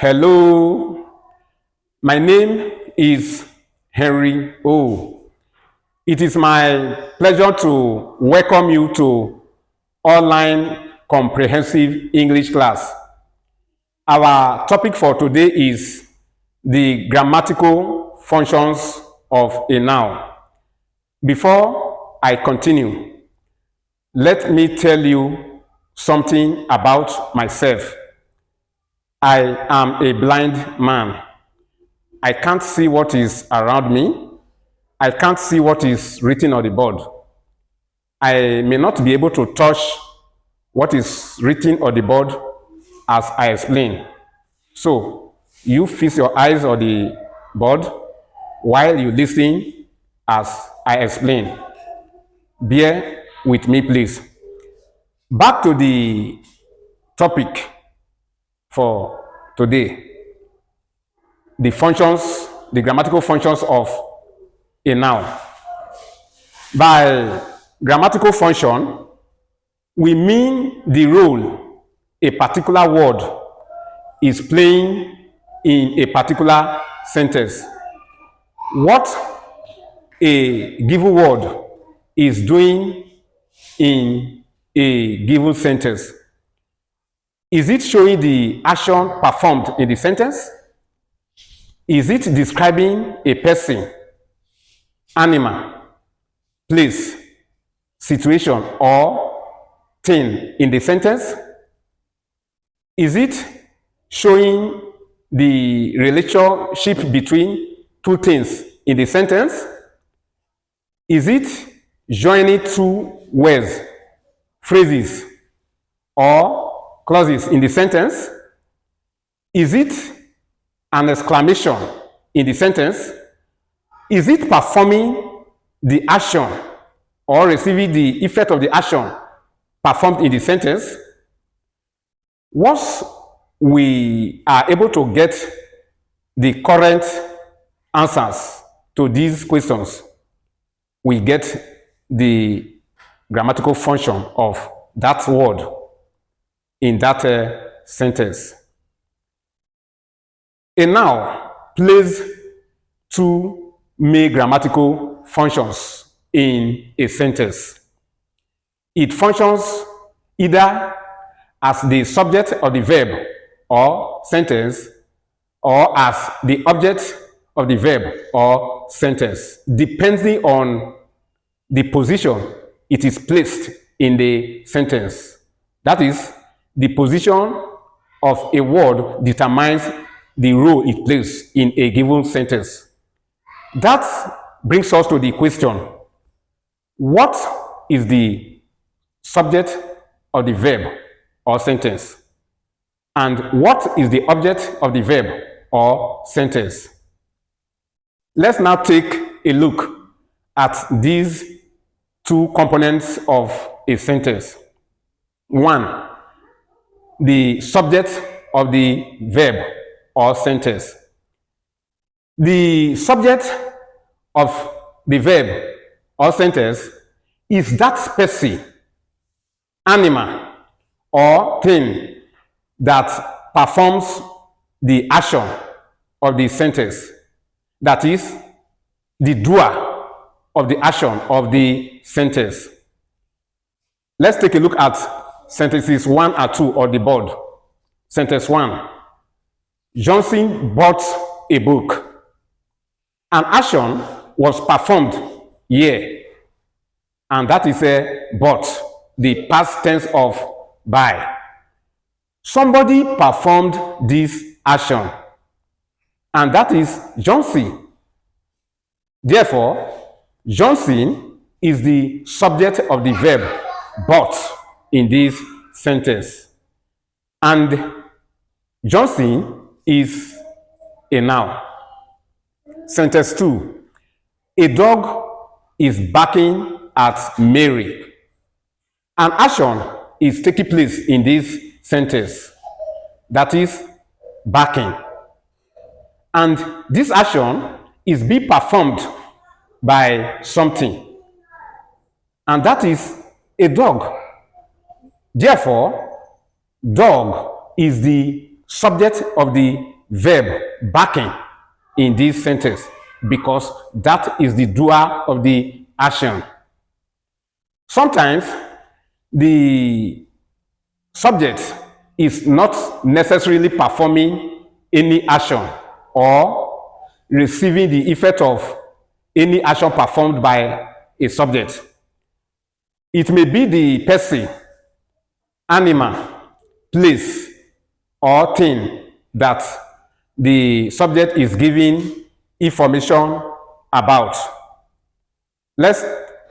Hello, my name is Henry O. It is my pleasure to welcome you to online comprehensive English class. Our topic for today is the grammatical functions of a noun. Before I continue, let me tell you something about myself. I am a blind man. I can't see what is around me. I can't see what is written on the board. I may not be able to touch what is written on the board as I explain. So, you fix your eyes on the board while you listen as I explain. Bear with me, please. Back to the topic for today. The grammatical functions of a noun. By grammatical function, we mean the role a particular word is playing in a particular sentence. What a given word is doing in a given sentence. Is it showing the action performed in the sentence? Is it describing a person, animal, place, situation, or thing in the sentence? Is it showing the relationship between two things in the sentence? Is it joining two words, phrases, or clauses in the sentence? Is it an exclamation in the sentence? Is it performing the action or receiving the effect of the action performed in the sentence? Once we are able to get the correct answers to these questions, we get the grammatical function of that word in that sentence. A noun plays two main grammatical functions in a sentence. It functions either as the subject of the verb or sentence, or as the object of the verb or sentence, depending on the position it is placed in the sentence. That is, the position of a word determines the role it plays in a given sentence. That brings us to the question: what is the subject of the verb or sentence? And what is the object of the verb or sentence? Let's now take a look at these two components of a sentence. One, the subject of the verb or sentence. The subject of the verb or sentence is that person, animal, or thing that performs the action of the sentence. That is, the doer of the action of the sentence. Let's take a look at sentences 1 and 2 on the board. Sentence 1. Johnson bought a book. An action was performed here, and that is bought, the past tense of buy. Somebody performed this action, and that is Johnson. Therefore, Johnson is the subject of the verb bought in this sentence, and Johnson is a noun. Sentence 2. A dog is barking at Mary. An action is taking place in this sentence, that is barking, and this action is being performed by something, and that is a dog. Therefore, dog is the subject of the verb backing in this sentence because that is the doer of the action. Sometimes the subject is not necessarily performing any action or receiving the effect of any action performed by a subject. It may be the person, animal, place, or thing that the subject is giving information about. Let's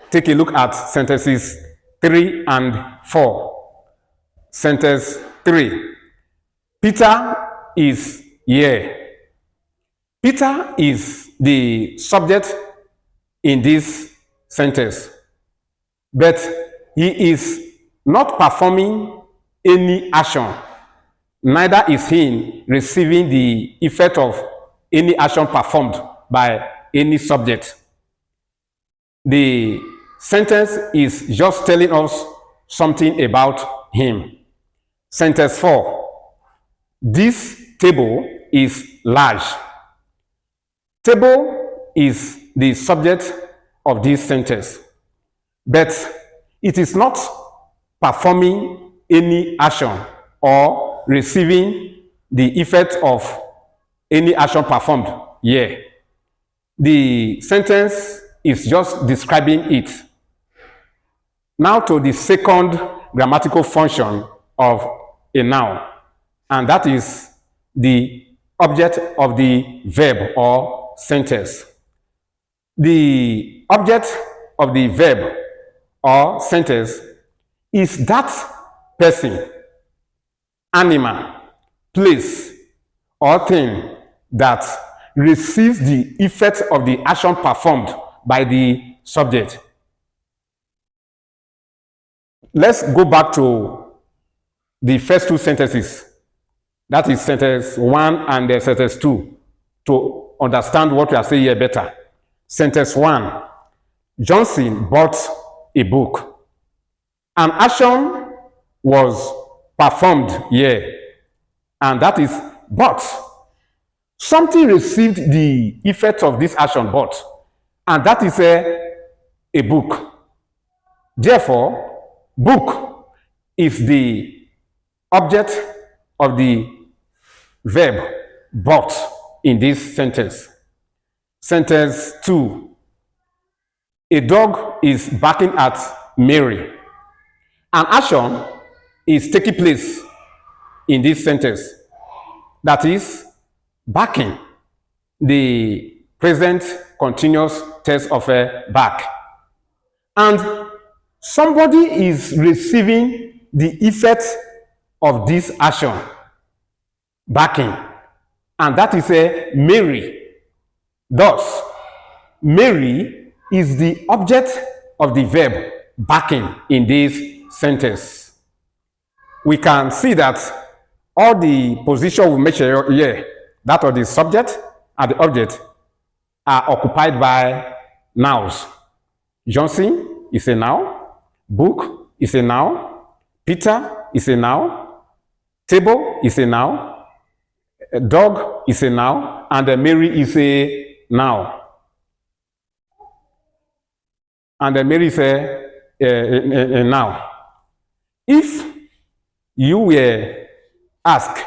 take a look at sentences 3 and 4. Sentence 3. Peter is here. Peter is the subject in this sentence, but he is not performing any action. Neither is he receiving the effect of any action performed by any subject. The sentence is just telling us something about him. Sentence 4. This table is large. Table is the subject of this sentence, but it is not performing any action or receiving the effect of any action performed here. The sentence is just describing it. Now to the second grammatical function of a noun, and that is the object of the verb or sentence. The object of the verb or sentence is that person, animal, place, or thing that receives the effect of the action performed by the subject. Let's go back to the first two sentences. That is sentence 1 and sentence 2 to understand what we are saying here better. Sentence 1. Johnson bought a book. An action was performed here, and that is bought. Something received the effect of this action bought, and that is a book. Therefore, book is the object of the verb bought in this sentence. Sentence 2. A dog is barking at Mary. An action is taking place in this sentence. That is barking, the present continuous tense of a bark. And somebody is receiving the effect of this action, barking, and that is a Mary. Thus, Mary is the object of the verb barking in this sentence. We can see that all the position we mentioned here, that of the subject and the object, are occupied by nouns. Johnson is a noun, book is a noun, Peter is a noun, table is a noun, a dog is a noun, and Mary is a noun. And Mary is a noun. If you were asked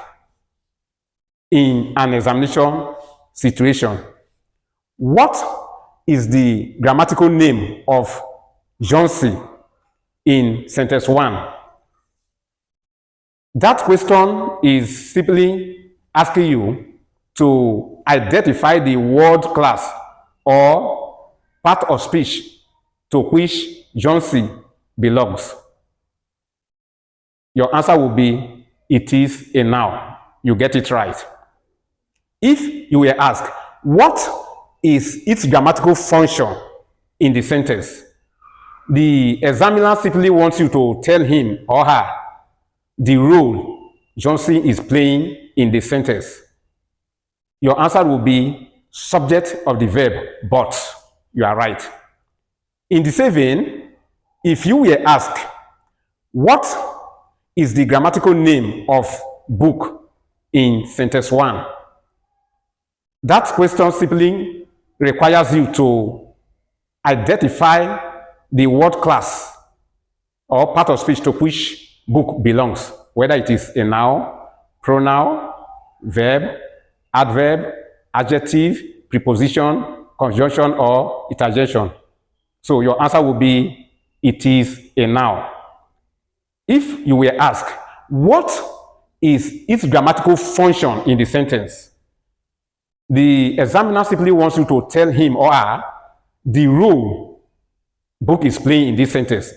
in an examination situation, what is the grammatical name of Johnson in sentence 1? That question is simply asking you to identify the word class or part of speech to which Johnson belongs. Your answer will be, it is a noun. You get it right. If you were asked, what is its grammatical function in the sentence? The examiner simply wants you to tell him or her the role Johnson is playing in the sentence. Your answer will be subject of the verb, but. You are right. In the same vein, if you were asked, what is the grammatical name of book in sentence 1. That question simply requires you to identify the word class or part of speech to which book belongs, whether it is a noun, pronoun, verb, adverb, adjective, preposition, conjunction, or interjection. So your answer will be, it is a noun. If you were asked, what is its grammatical function in the sentence? The examiner simply wants you to tell him or her the role book is playing in this sentence,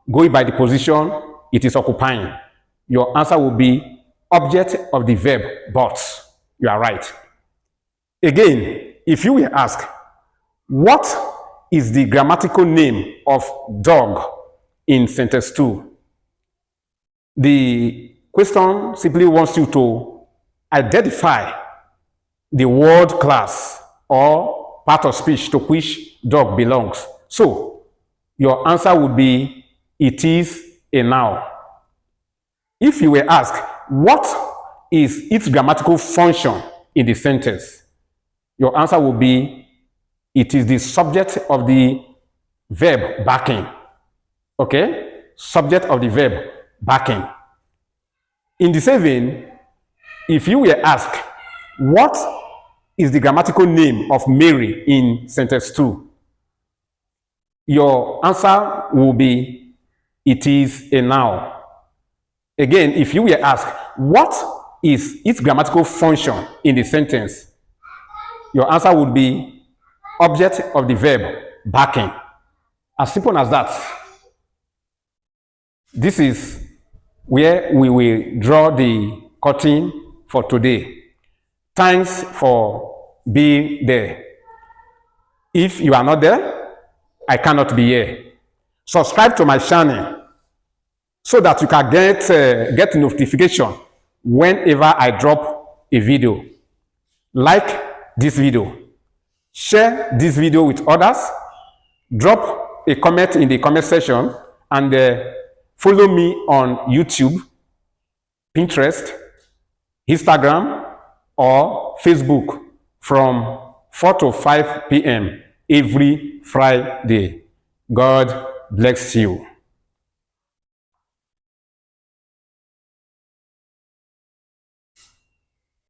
going by the position it is occupying. Your answer will be object of the verb but. You are right. Again, if you were asked, what is the grammatical name of dog in sentence 2? The question simply wants you to identify the word class or part of speech to which dog belongs. So, your answer would be, it is a noun. If you were asked, what is its grammatical function in the sentence? Your answer will be, it is the subject of the verb backing. Okay? Subject of the verb backing. In the same vein, if you were asked, what is the grammatical name of Mary in sentence 2? Your answer will be, it is a noun. Again, if you were asked, what is its grammatical function in the sentence? Your answer would be object of the verb backing. As simple as that. This is where we will draw the curtain for today. Thanks for being there. If you are not there, I cannot be here. Subscribe to my channel so that you can get notification whenever I drop a video. Like this video. Share this video with others. Drop a comment in the comment section and follow me on YouTube, Pinterest, Instagram, or Facebook from 4 to 5 p.m. every Friday. God bless you.